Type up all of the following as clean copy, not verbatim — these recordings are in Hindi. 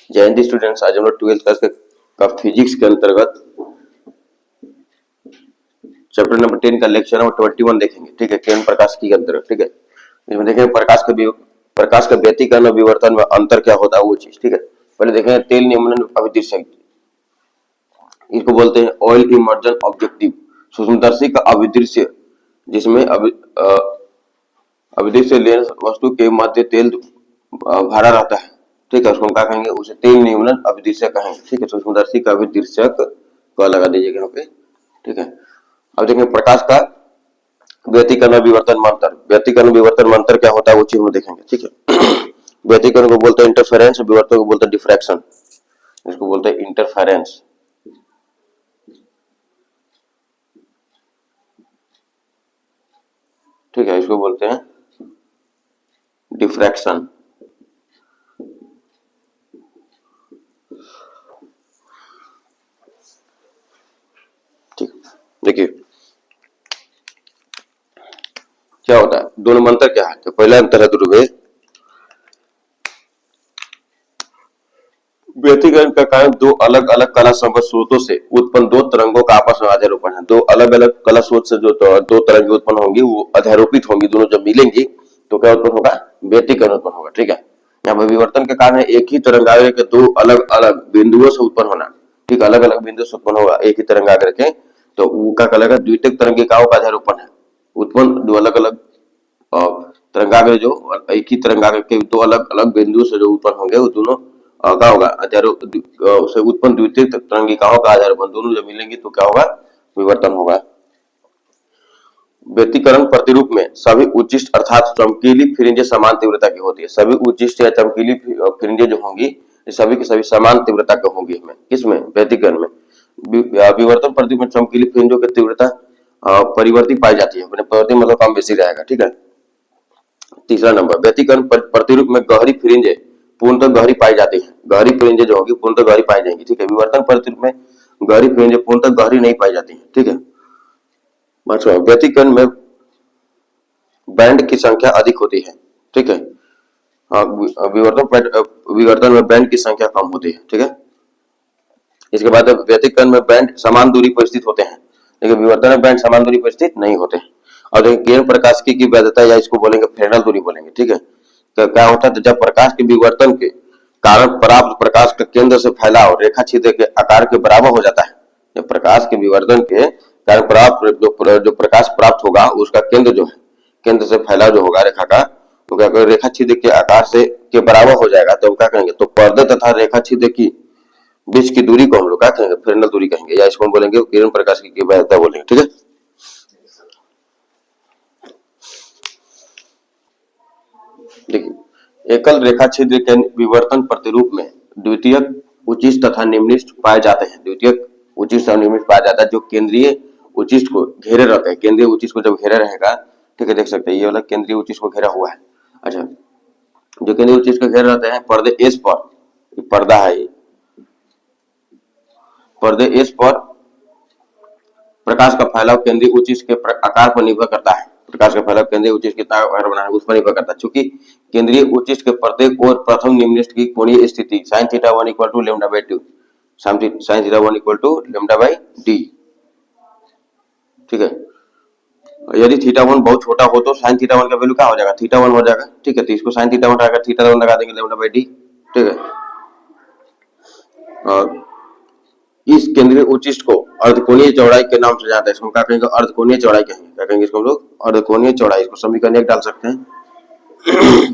जय हिंद स्टूडेंट्स, आज हम लोग 12th क्लास का फिजिक्स के अंतर्गत चैप्टर नंबर 10 का लेक्चर नंबर 21 देखेंगे। ठीक है, किरण प्रकाश की के अंतर्गत। ठीक है, इसमें देखेंगे प्रकाश का व्यतिकरण और विवर्तन में अंतर क्या होता है वो चीज। ठीक है, पहले देखेंगे तेल निम्न अभिदृश्य, इसको बोलते हैं ऑयल इमर्जन ऑब्जेक्टिव, सूक्ष्मदर्शी का अभिदृश्य, जिसमें अभिदृश्य लेंस वस्तु के मध्य तेल भरा रहता है। ठीक है, उसको हम क्या कहेंगे, उसे तेल निम्न अभिदृश्य कहेंगे। ठीक है, सूक्ष्मदर्शी का अभिदृश्यक क लगा दीजिएगा यहाँ पे। ठीक है, अब देखेंगे प्रकाश का व्यतिकरण और विवर्तन में अंतर। व्यतिकरण विवर्तन में अंतर क्या होता है वो चीज हम देखेंगे। ठीक है, व्यतिकरण को बोलते हैं इंटरफेरेंस, विवर्तन को बोलते हैं डिफ्रैक्शन। इसको बोलते हैं इंटरफेरेंस। ठीक है, इसको बोलते हैं डिफ्रैक्शन। ठीक, देखिए क्या होता है, दोनों में अंतर क्या है। तो पहला अंतर है ध्रुवे, व्यतिकरण का कारण दो अलग अलग कला संबद्ध स्रोतों से उत्पन्न दो तरंगों का आपस में अध्यारोपण है। दो अलग अलग कला स्रोत से जो दो तरंगे उत्पन्न होंगी वो अध्यारोपित होंगी, दोनों जब मिलेंगी तो क्या उत्पन्न होगा, व्यतिकरण उत्पन्न होगा। ठीक है, यहाँ पर विवर्तन के कारण है एक ही तरंगाग्र के दो अलग अलग बिंदुओं से उत्पन्न होना। ठीक, अलग अलग बिंदु से उत्पन्न होगा एक ही तरंगाग्र के, तो वो क्या कहलाएगा, द्वितीयक तरंगिकाओं का अध्यारोपण है। उत्पन्न दो अलग अलग तरंगाग्र, जो एक ही तरंगाग्र के दो अलग अलग बिंदु से जो उत्पन्न होंगे वो दोनों क्या होगा, से उत्पन्न द्वितीय तरंगिकाओं का आधारोपण, दोनों जब मिलेंगे तो क्या होगा, विवर्तन होगा। व्यतिकरण प्रतिरूप में सभी उच्चिष्ट अर्थात चमकीली फ्रिंजें समान तीव्रता की होती है। सभी उच्चिष्ट या चमकीली फ्रिंजें जो होंगी सभी की सभी समान तीव्रता की होंगी। इसमें किसमें, व्यतिकरण में। विवर्तन प्रतिरूप में चमकीली फ्रिंजों की तीव्रता परिवर्ती पाई जाती है, परिवर्ती मतलब कम बेसी रहेगा। ठीक है, तीसरा नंबर, व्यतिकरण प्रतिरूप में गहरी फ्रिंजें पूर्णतः गहरी पाई जाती है। गहरी फ्रिंजें जो होगी पूर्णतः गहरी पाई जाएंगी। ठीक है, विवर्तन प्रतिरूप में गहरी फ्रिंजें पूर्णतः गहरी नहीं पाई जाती है। ठीक है, व्यतिकरण में बैंड की संख्या अधिक होती है। ठीक है, विवर्तन में बैंड की संख्या कम होती है। ठीक है, इसके बाद व्यतिकरण में बैंड समान दूरी पर स्थित होते हैं, लेकिन विवर्तन में बैंड समान दूरी पर स्थित नहीं होते। और देखिए किरण प्रकाश की वैधता, या इसको बोलेंगे फ्रेनेल दूरी बोलेंगे। ठीक है, तो क्या होता है, जब प्रकाश के विवर्तन के कारण प्राप्त प्रकाश का केंद्र से फैलाव रेखा छिद्र के आकार के बराबर हो जाता है। जब प्रकाश के विवर्तन के कारण प्राप्त जो प्रकाश प्राप्त होगा उसका केंद्र जो है, केंद्र से फैलाव जो होगा रेखा का, तो क्या करें, रेखा छिद्र के आकार से के बराबर हो जाएगा। तो क्या करेंगे, तो पर्दे तथा रेखा छिद्र की बीच की दूरी को हम लोग क्या कहेंगे, फ्रेनेल दूरी कहेंगे, या इसको हम बोलेंगे किरण प्रकाश की वैधता बोलेंगे। ठीक है, देखिए एकल रेखा छिद्र के विवर्तन प्रतिरूप में द्वितीयक उच्चिष्ट तथा निम्निष्ट पाए जाते हैं। द्वितीयक उच्चिष्ट और निम्निष्ट पाया जाता है जो केंद्रीय उच्चिष्ट को घेरे रहते हैं। केंद्रीय उच्चिष्ट को जब घेरे रहेगा, ठीक है, देख सकते हैं ये वाला केंद्रीय उच्चिष्ट को घेरा हुआ है। अच्छा, जो केंद्रीय उच्चिष्ट को घेरे रहते हैं पर्दे एस पर, पर्दा है ये, पर्दे एस पर प्रकाश का फैलाव केंद्रीय उच्चिष्ट के आकार पर निर्भर करता है। प्रकाश का फैलाव केंद्रीय उच्चिष्ट कितना आकार बनाना है उस पर निर्भर करता है। चूंकि केंद्रीय उच्चिष्ट के प्रत्येक ओर प्रथम निम्निष्ट की कोणीय स्थिति sin θ1 = λ/2, sin θ1 = λ/d। ठीक है, यदि θ1 बहुत छोटा हो तो sin θ1 का वैल्यू क्या हो जाएगा, θ1 हो जाएगा। ठीक है, तो इसको sin θ1 हटाकर θ1 लगा देंगे λ/d। ठीक है, और इस केंद्रीय उच्चिष्ट को अर्धकोणीय चौड़ाई के नाम से जानते हैं। इसको क्या कहेंगे, अर्धकोणीय चौड़ाई कहेंगे। क्या कहेंगे इसको हम लोग, अर्धकोणीय चौड़ाई। इसको समीकरण एक डाल सकते हैं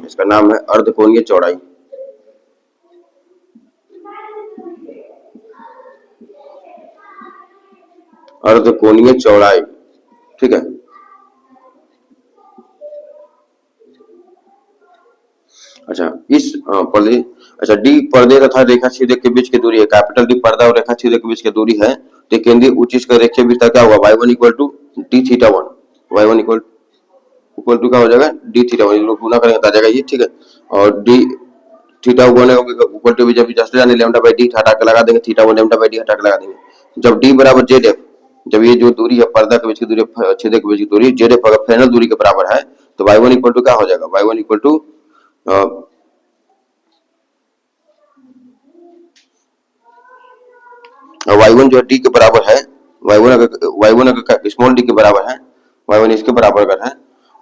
इसका नाम है अर्धकोणीय चौड़ाई। अर्धकोणीय चौड़ाई। ठीक है, अच्छा इस पर्दे, अच्छा डी पर्दे तथा रेखा छिद्र के बीच की दूरी है। कैपिटल डी पर्दा और रेखा छिद्र के बीच की दूरी है। तो केंद्रीय उच्चिष्ट का रेखीय विस्तार क्या होगा, y1 = dθ1, y1 = क्या हो जाएगा, dθ1, लोग गुना करेंगे आ जाएगा ये। ठीक है, और d θ1 इक्वल टू जब जस्ट जाने λ/d हटा के लगा देंगे, θ1 λ/d हटा के लगा देंगे। जब d बराबर zf, जब ये जो दूरी है पर्दा के बीच की दूरी, छिद्र के बीच की दूरी zf अगर फ्रेनेल दूरी के बराबर है तो y1 = क्या हो जाएगा, y1 = और y1 जो है डी के बराबर है, y1 अगर स्मॉल डी के बराबर है, y1 इसके बराबर अगर है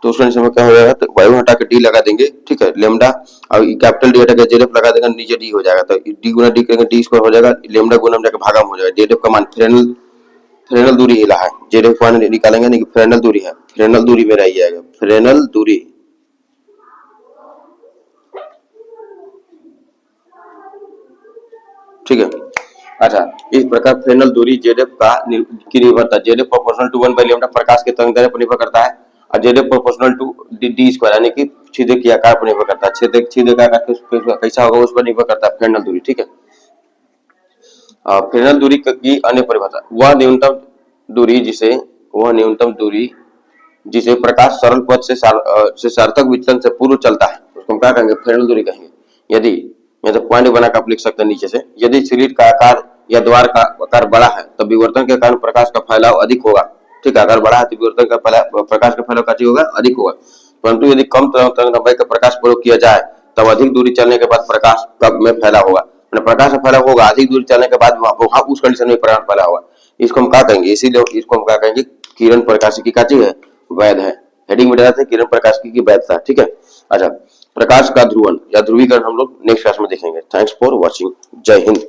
तो उस कंडीशन में क्या हो जाएगा, तो y1 हटा के डी लगा देंगे, ठीक है, लेमडा, और कैपिटल डी हटा के जेड एफ लगा देंगे, नीचे डी हो जाएगा, तो डी गुना डी करेंगे, डी स्क्वायर हो जाएगा, लेमडा गुना में जाकर भागा में हो जाएगा, जेड एफ का मान फ्रेनल दूरी हिला है, जेड एफ मान निकालेंगे नहीं, फ्रेनल दूरी है, फ्रेनल दूरी मेरा ही आएगा, फ्रेनल दूरी, ठीक है। अच्छा, इस प्रकार फ्रेनल दूरी जेड एफ की निर्भरता, Z F proportional to 1 by lambda प्रकाश के तरंग दैर्ध्य पर निर्भर करता है, और Z F proportional to D square यानी कि छेदक के आकार पर निर्भर करता है, छेदक का आकार कैसा होगा उस पर निर्भर करता है फ्रेनल दूरी, ठीक है। फ्रेनल दूरी की अन्य परिभाषा, वह न्यूनतम दूरी जिसे प्रकाश सरल पथ से सार्थक विचलन से पूर्व चलता है, उसको हम क्या कहेंगे, फ्रेनल दूरी कहेंगे। यदि या तो पॉइंट बनाकर आप लिख सकते हैं नीचे से, यदि सिलिंडर का आकार या द्वार का आकार बड़ा है तो विवर्तन के कारण प्रकाश का फैलाव अधिक होगा, ठीक है, अगर बड़ा है तो विवर्तन का प्रकाश का फैलाव कैसे होगा, अधिक होगा। परंतु यदि कम तरंग लंबाई का प्रकाश प्रयोग किया जाए तब अधिक दूरी चलने के बाद प्रकाश में फैलाव होगा, प्रकाश में फैलाव होगा, अधिक दूरी चलने के बाद वहां उस कंडीशन में प्रकाश फैला होगा, इसको हम क्या कहेंगे, इसीलिए इसको हम क्या कहेंगे, किरण प्रकाशिकी का चीज है, वैध है। हेडिंग में डालते हैं किरण प्रकाशिकी की वैधता, ठीक है। अच्छा, प्रकाश का ध्रुवण या ध्रुवीकरण हम लोग नेक्स्ट क्लास में देखेंगे। थैंक्स फॉर वॉचिंग, जय हिंद।